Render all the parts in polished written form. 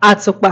Àtùpà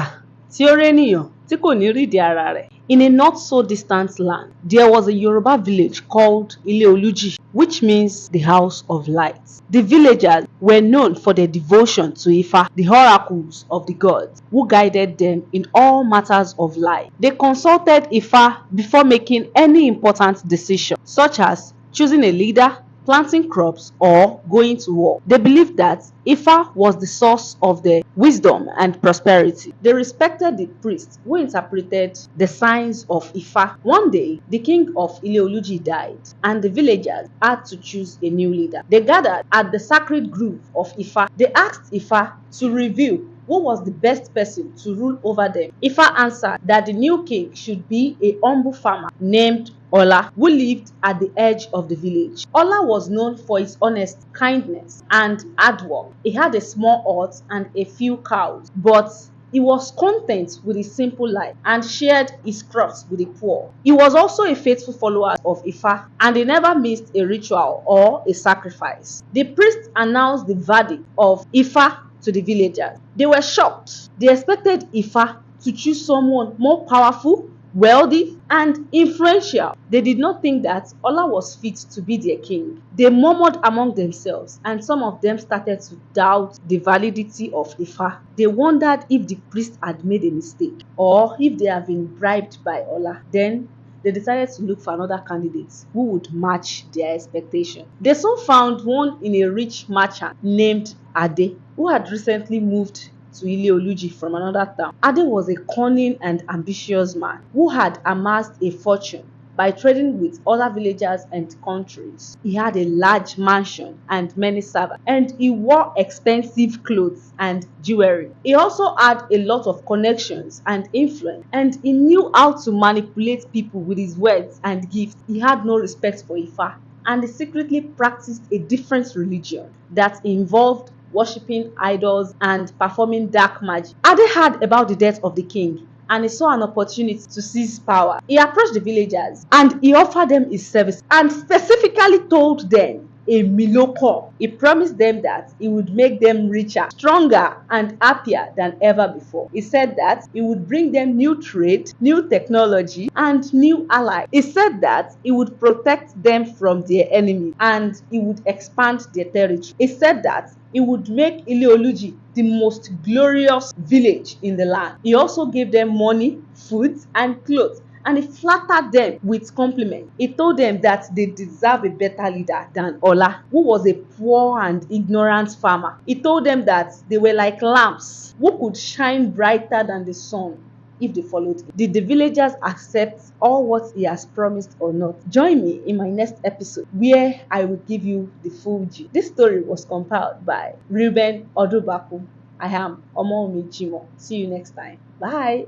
tí ó rénìyàn tí kò ní rídìí ara rẹ̀. In a not so distant land, there was a Yoruba village called Ile-Oluji, which means the house of light. The villagers were known for their devotion to Ifa, the oracles of the gods, who guided them in all matters of life. They consulted Ifa before making any important decision, such as choosing a leader, planting crops, or going to war. They believed that Ifa was the source of their wisdom and prosperity. They respected the priest who interpreted the signs of Ifa. One day, the king of Ile-Oluji died, and the villagers had to choose a new leader. They gathered at the sacred grove of Ifa. They asked Ifa to reveal who was the best person to rule over them. Ifa answered that the new king should be a humble farmer named Ola, who lived at the edge of the village. Ola was known for his honesty, kindness, and hard work. He had a small hut and a few cows, but he was content with his simple life and shared his crops with the poor. He was also a faithful follower of Ifa, and he never missed a ritual or a sacrifice. The priest announced the verdict of Ifa to the villagers. They were shocked. They expected Ifa to choose someone more powerful, wealthy, and influential. They did not think that Ola was fit to be their king. They murmured among themselves, and some of them started to doubt the validity of Ifa. They wondered if the priest had made a mistake or if they had been bribed by Ola. Then they decided to look for another candidate who would match their expectation. They soon found one in a rich merchant named Ade, who had recently moved to Ile-Oluji from another town. Ade was a cunning and ambitious man who had amassed a fortune by trading with other villagers and countries. He had a large mansion and many servants, and he wore expensive clothes and jewelry. He also had a lot of connections and influence, and he knew how to manipulate people with his words and gifts. He had no respect for Ifa, and he secretly practiced a different religion that involved worshipping idols and performing dark magic. Ade heard about the death of the king, and he saw an opportunity to seize power. He approached the villagers and he offered them his service and specifically told them a miloko. He promised them that he would make them richer, stronger, and happier than ever before. He said that he would bring them new trade, new technology, and new allies. He said that he would protect them from their enemies and he would expand their territory. He said that he would make Ile-Oluji the most glorious village in the land. He also gave them money, food, and clothes, and he flattered them with compliments. He told them that they deserve a better leader than Ola, who was a poor and ignorant farmer. He told them that they were like lamps who could shine brighter than the sun if they followed him. Did the villagers accept all what he has promised or not? Join me in my next episode where I will give you the full gist. This story was compiled by Reuben Odubaku. I am Omomi Jimo. See you next time. Bye.